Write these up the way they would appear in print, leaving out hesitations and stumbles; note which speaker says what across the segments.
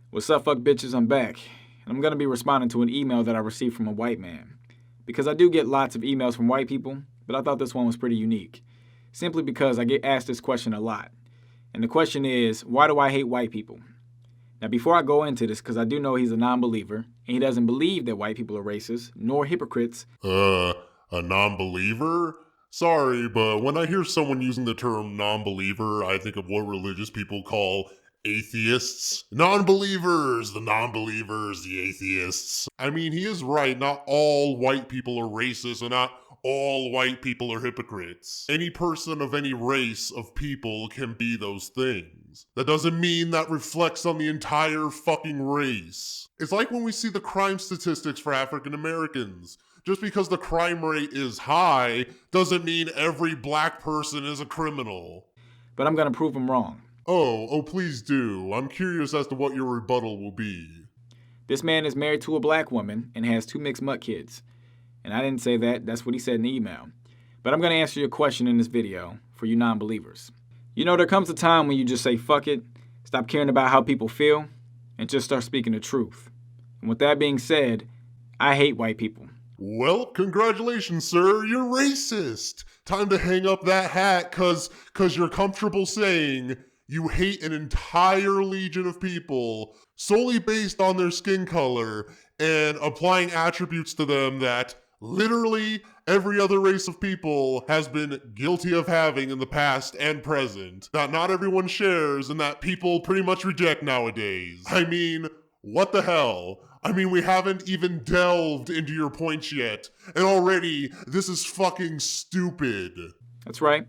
Speaker 1: What's up, fuck bitches? I'm back. And I'm going to be responding to an email that I received from a white man. Because I do get lots of emails from white people, but I thought this one was pretty unique. Simply because I get asked this question a lot. And the question is, why do I hate white people? Now, before I go into this, because I do know he's a non-believer, and he doesn't believe that white people are racist, nor hypocrites.
Speaker 2: A non-believer? Sorry, but when I hear someone using the term non-believer, I think of what religious people call atheists. Non-believers, the atheists. I mean, he is right, not all white people are racist, and not all white people are hypocrites. Any person of any race of people can be those things. That doesn't mean that reflects on the entire fucking race. It's like when we see the crime statistics for African Americans. Just because the crime rate is high doesn't mean every black person is a criminal.
Speaker 1: But I'm going to prove him wrong.
Speaker 2: Oh, please do. I'm curious as to what your rebuttal will be.
Speaker 1: This man is married to a black woman and has 2 mixed mutt kids. And I didn't say that, that's what he said in the email. But I'm going to answer your question in this video for you non-believers. You know, there comes a time when you just say fuck it, stop caring about how people feel, and just start speaking the truth. And with that being said, I hate white people.
Speaker 2: Well, congratulations, sir. You're racist. Time to hang up that hat cause you're comfortable saying you hate an entire legion of people solely based on their skin color and applying attributes to them that literally every other race of people has been guilty of having in the past and present, that not everyone shares and that people pretty much reject nowadays. I mean, what the hell? I mean, we haven't even delved into your points yet, and already this is fucking stupid.
Speaker 1: That's right.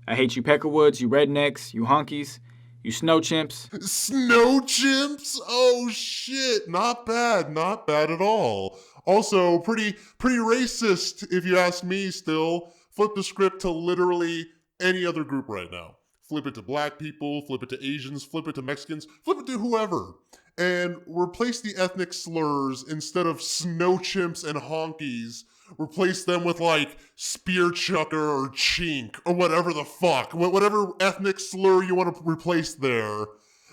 Speaker 1: I hate you peckerwoods, you rednecks, you honkies, you snow chimps.
Speaker 2: Snow chimps? Oh shit, not bad at all. Also, pretty racist if you ask me still. Flip the script to literally any other group right now. Flip it to black people, flip it to Asians, flip it to Mexicans, flip it to whoever. And replace the ethnic slurs instead of snow chimps and honkies. Replace them with like spear chucker or chink or whatever the fuck. Whatever ethnic slur you want to replace there.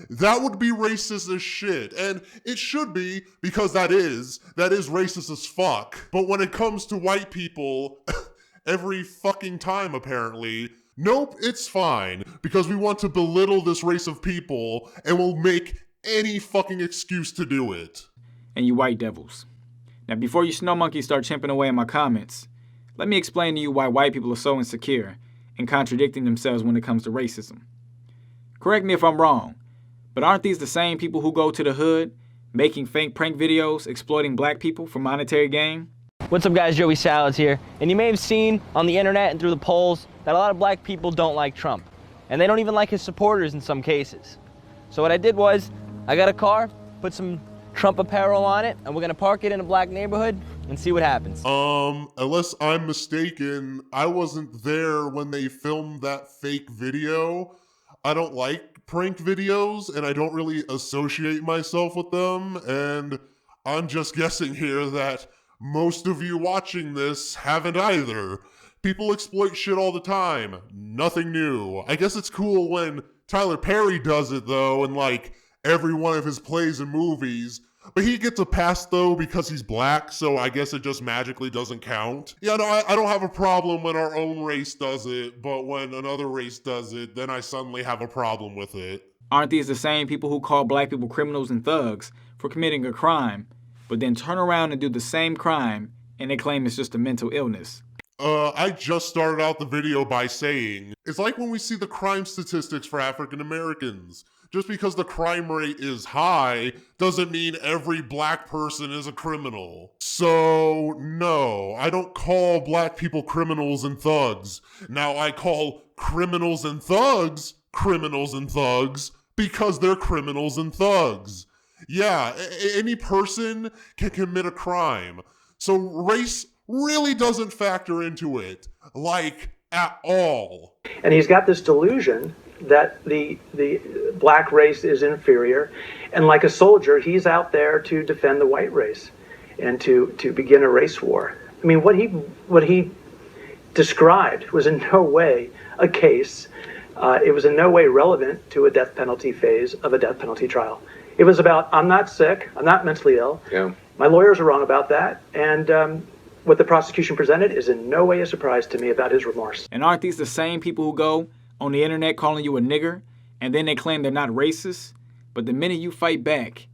Speaker 2: That would be racist as shit. And it should be, because that is racist as fuck. But when it comes to white people, every fucking time apparently, nope, it's fine. Because we want to belittle this race of people and we'll make any fucking excuse to do it.
Speaker 1: And you white devils. Now, before you snow monkeys start chimping away in my comments, let me explain to you why white people are so insecure and contradicting themselves when it comes to racism. Correct me if I'm wrong, but aren't these the same people who go to the hood, making fake prank videos exploiting black people for monetary gain?
Speaker 3: What's up, guys? Joey Salads here. And you may have seen on the internet and through the polls that a lot of black people don't like Trump. And they don't even like his supporters in some cases. So what I did was, I got a car, put some Trump apparel on it, and we're gonna park it in a black neighborhood and see what happens.
Speaker 2: Unless I'm mistaken, I wasn't there when they filmed that fake video. I don't like prank videos, and I don't really associate myself with them, and I'm just guessing here that most of you watching this haven't either. People exploit shit all the time. Nothing new. I guess it's cool when Tyler Perry does it, though, and like every one of his plays and movies. But he gets a pass, though, because he's black, so I guess it just magically doesn't count. Yeah, no, I don't have a problem when our own race does it, but when another race does it, then I suddenly have a problem with it.
Speaker 1: Aren't these the same people who call black people criminals and thugs for committing a crime, but then turn around and do the same crime, and they claim it's just a mental illness?
Speaker 2: I just started out the video by saying, it's like when we see the crime statistics for African Americans. Just because the crime rate is high doesn't mean every black person is a criminal. So, no, I don't call black people criminals and thugs. Now, I call criminals and thugs because they're criminals and thugs. Yeah, any person can commit a crime. So race really doesn't factor into it, like, at all.
Speaker 4: And he's got this delusion that the black race is inferior, and like a soldier, he's out there to defend the white race and to begin a race war. I mean, what he described was in no way a case. It was in no way relevant to a death penalty phase of a death penalty trial. It was about, I'm not sick, I'm not mentally ill.
Speaker 5: Yeah.
Speaker 4: My lawyers are wrong about that. And what the prosecution presented is in no way a surprise to me about his remorse.
Speaker 1: And aren't these the same people who go on the internet calling you a nigger, and then they claim they're not racist? But the minute you fight back,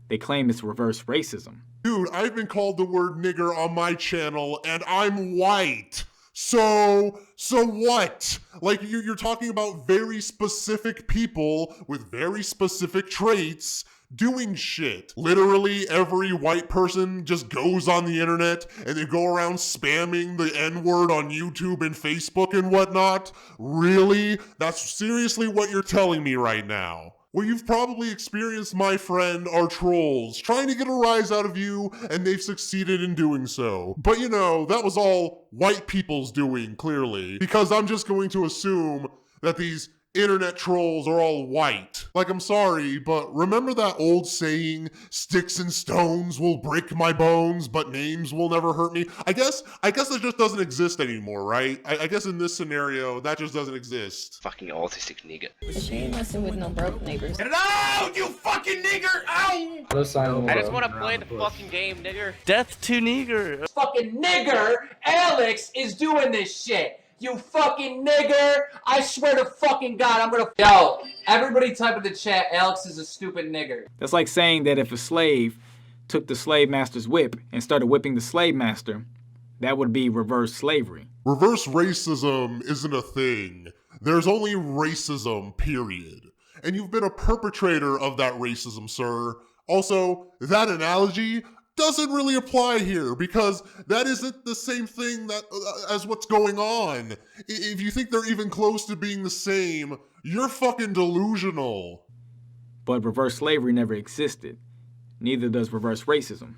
Speaker 1: they claim it's reverse racism.
Speaker 2: Dude, I've been called the word nigger on my channel, and I'm white. So what? Like, you're talking about very specific people with very specific traits doing shit. Literally every white person just goes on the internet and they go around spamming the N-word on YouTube and Facebook and whatnot. Really? That's seriously what you're telling me right now? Well, you've probably experienced, my friend, are trolls trying to get a rise out of you, and they've succeeded in doing so. But you know, that was all white people's doing, clearly, because I'm just going to assume that these internet trolls are all white. Like, I'm sorry, but remember that old saying, sticks and stones will break my bones, but names will never hurt me? I guess that just doesn't exist anymore, right? I guess in this scenario, that just doesn't exist.
Speaker 5: Fucking autistic nigger.
Speaker 6: She ain't messing with no broke neighbors.
Speaker 1: Get it out, you fucking nigger! Ow!
Speaker 7: I just want to play the fucking game, nigger.
Speaker 3: Death to nigger.
Speaker 8: Fucking nigger, Alex is doing this shit. You fucking nigger! I swear to fucking God, I'm gonna. Yo, everybody type in the chat, Alex is a stupid nigger.
Speaker 1: That's like saying that if a slave took the slave master's whip and started whipping the slave master, that would be reverse slavery.
Speaker 2: Reverse racism isn't a thing. There's only racism, period. And you've been a perpetrator of that racism, sir. Also, that analogy doesn't really apply here because that isn't the same thing that as what's going on. If you think they're even close to being the same, you're fucking delusional.
Speaker 1: But reverse slavery never existed. Neither does reverse racism.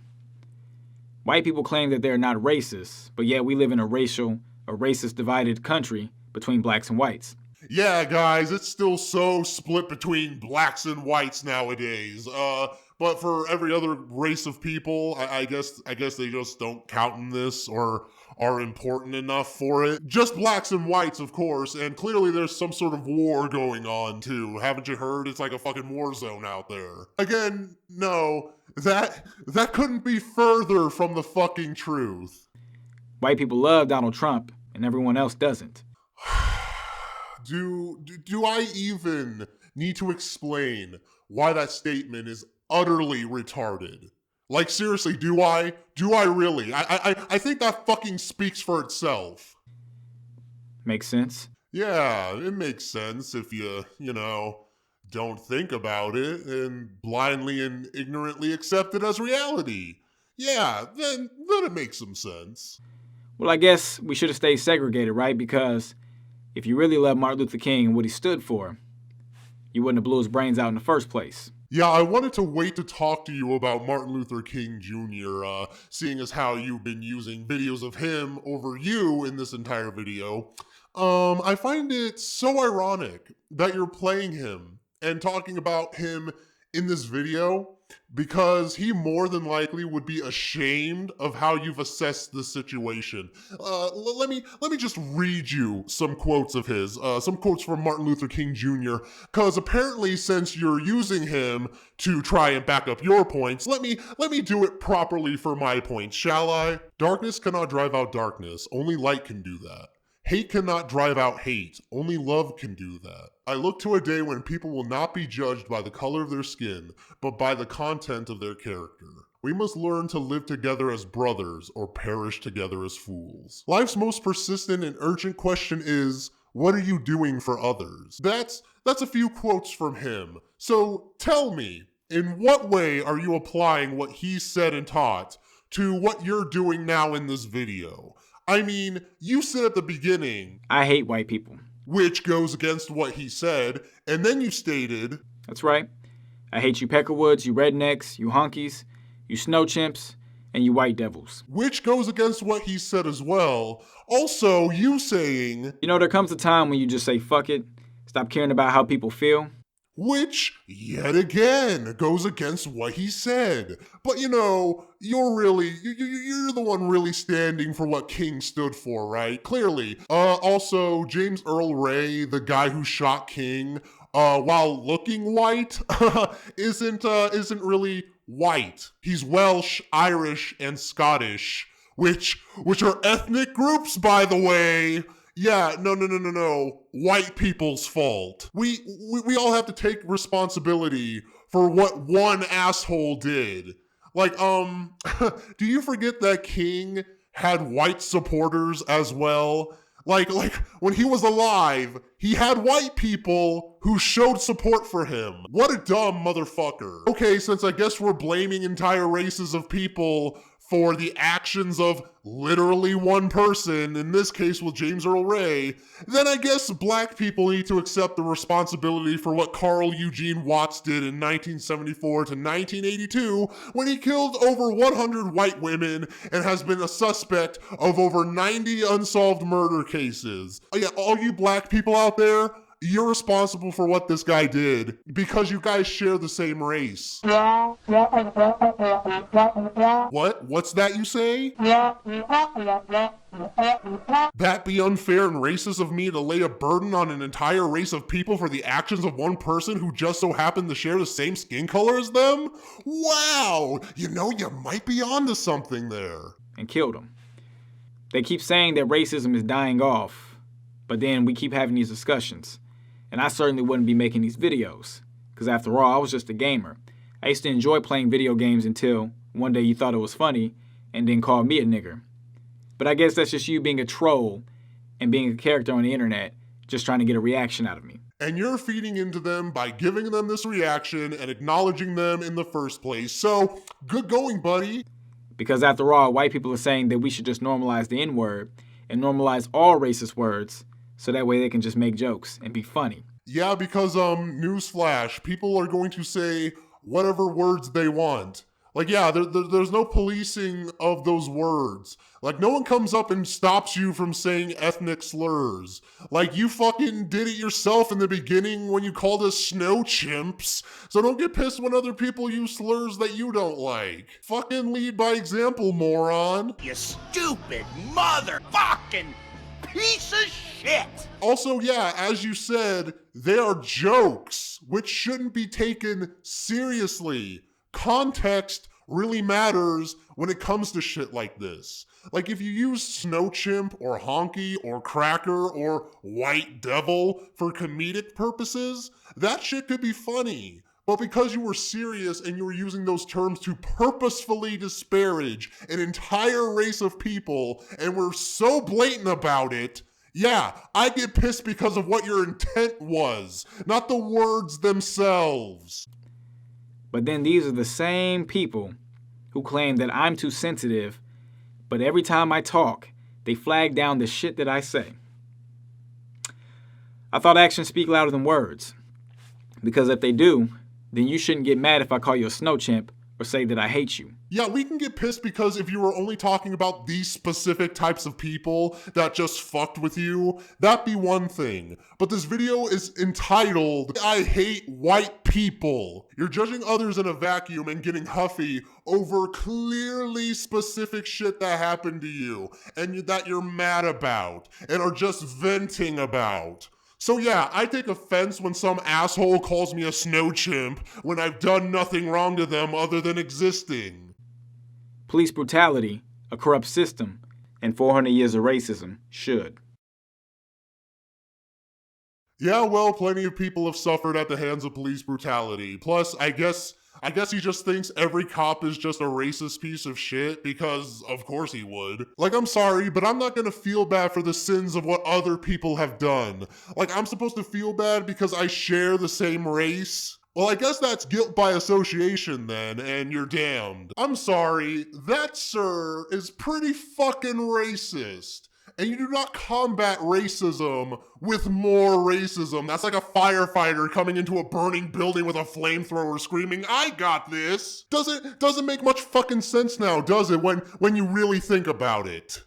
Speaker 1: White people claim that they're not racist, but yet we live in a racist divided country between blacks and whites.
Speaker 2: Yeah, guys, it's still so split between blacks and whites nowadays. But for every other race of people, I guess they just don't count in this or are important enough for it. Just blacks and whites, of course, and clearly there's some sort of war going on too. Haven't you heard? It's like a fucking war zone out there. Again, no, that couldn't be further from the fucking truth.
Speaker 1: White people love Donald Trump, and everyone else doesn't.
Speaker 2: Do I even need to explain why that statement is utterly retarded? Like, seriously, do I? Do I really? I think that fucking speaks for itself.
Speaker 1: Makes sense?
Speaker 2: Yeah, it makes sense if you don't think about it and blindly and ignorantly accept it as reality. Yeah, then it makes some sense.
Speaker 1: Well, I guess we should have stayed segregated, right? Because if you really love Martin Luther King and what he stood for, you wouldn't have blew his brains out in the first place.
Speaker 2: Yeah, I wanted to wait to talk to you about Martin Luther King Jr., seeing as how you've been using videos of him over you in this entire video. I find it so ironic that you're playing him and talking about him in this video because he more than likely would be ashamed of how you've assessed the situation. Let me just read you some quotes of his, some quotes from Martin Luther King Jr., because apparently since you're using him to try and back up your points, let me do it properly for my points, shall I? Darkness cannot drive out darkness, only light can do that. Hate cannot drive out hate, only love can do that. I look to a day when people will not be judged by the color of their skin, but by the content of their character. We must learn to live together as brothers or perish together as fools. Life's most persistent and urgent question is, what are you doing for others? That's a few quotes from him. So tell me, in what way are you applying what he said and taught to what you're doing now in this video? I mean, you said at the beginning,
Speaker 1: I hate white people.
Speaker 2: Which goes against what he said, and then you stated,
Speaker 1: That's right. I hate you peckerwoods, you rednecks, you honkies, you snow chimps, and you white devils.
Speaker 2: Which goes against what he said as well. Also, you saying,
Speaker 1: You know, there comes a time when you just say, fuck it, stop caring about how people feel.
Speaker 2: Which, yet again, goes against what he said. But you know, you're the one really standing for what King stood for, right? Clearly. Also, James Earl Ray, the guy who shot King, while looking white, isn't really white. He's Welsh, Irish, and Scottish, which are ethnic groups, by the way. Yeah, no. White people's fault. We all have to take responsibility for what one asshole did. Like, do you forget that King had white supporters as well? Like when he was alive, he had white people who showed support for him. What a dumb motherfucker. Okay, since I guess we're blaming entire races of people for the actions of literally one person, in this case with James Earl Ray, then I guess black people need to accept the responsibility for what Carl Eugene Watts did in 1974 to 1982 when he killed over 100 white women and has been a suspect of over 90 unsolved murder cases. Yeah, all you black people out there, you're responsible for what this guy did because you guys share the same race. What? What's that you say? That be unfair and racist of me to lay a burden on an entire race of people for the actions of one person who just so happened to share the same skin color as them? Wow! You know, you might be onto something there.
Speaker 1: And killed him. They keep saying that racism is dying off, but then we keep having these discussions. And I certainly wouldn't be making these videos, because after all, I was just a gamer. I used to enjoy playing video games until one day you thought it was funny and then called me a nigger. But I guess that's just you being a troll and being a character on the internet, just trying to get a reaction out of me.
Speaker 2: And you're feeding into them by giving them this reaction and acknowledging them in the first place. So, good going, buddy.
Speaker 1: Because after all, white people are saying that we should just normalize the N-word and normalize all racist words, so that way they can just make jokes and be funny.
Speaker 2: Yeah, because, newsflash, people are going to say whatever words they want. Like, yeah, there's no policing of those words. Like, no one comes up and stops you from saying ethnic slurs. Like, you fucking did it yourself in the beginning when you called us snow chimps. So don't get pissed when other people use slurs that you don't like. Fucking lead by example, moron.
Speaker 5: You stupid motherfucking piece of shit!
Speaker 2: Also, yeah, as you said, they are jokes, which shouldn't be taken seriously. Context really matters when it comes to shit like this. Like, if you use snow chimp or honky or cracker or white devil for comedic purposes, that shit could be funny. But because you were serious and you were using those terms to purposefully disparage an entire race of people and were so blatant about it, yeah, I get pissed because of what your intent was, not the words themselves.
Speaker 1: But then these are the same people who claim that I'm too sensitive, but every time I talk, they flag down the shit that I say. I thought actions speak louder than words, because if they do, then you shouldn't get mad if I call you a snow chimp or say that I hate you.
Speaker 2: Yeah, we can get pissed because if you were only talking about these specific types of people that just fucked with you, that'd be one thing. But this video is entitled, I Hate White People. You're judging others in a vacuum and getting huffy over clearly specific shit that happened to you and that you're mad about and are just venting about. So yeah, I take offense when some asshole calls me a snow chimp when I've done nothing wrong to them other than existing.
Speaker 1: Police brutality, a corrupt system, and 400 years of racism should.
Speaker 2: Yeah, well, plenty of people have suffered at the hands of police brutality. Plus, I guess he just thinks every cop is just a racist piece of shit because of course he would. Like, I'm sorry, but I'm not gonna feel bad for the sins of what other people have done. Like, I'm supposed to feel bad because I share the same race? Well, I guess that's guilt by association then, and you're damned. I'm sorry, that, sir, is pretty fucking racist. And you do not combat racism with more racism. That's like a firefighter coming into a burning building with a flamethrower screaming, I got this. Doesn't make much fucking sense now, does it, when you really think about it?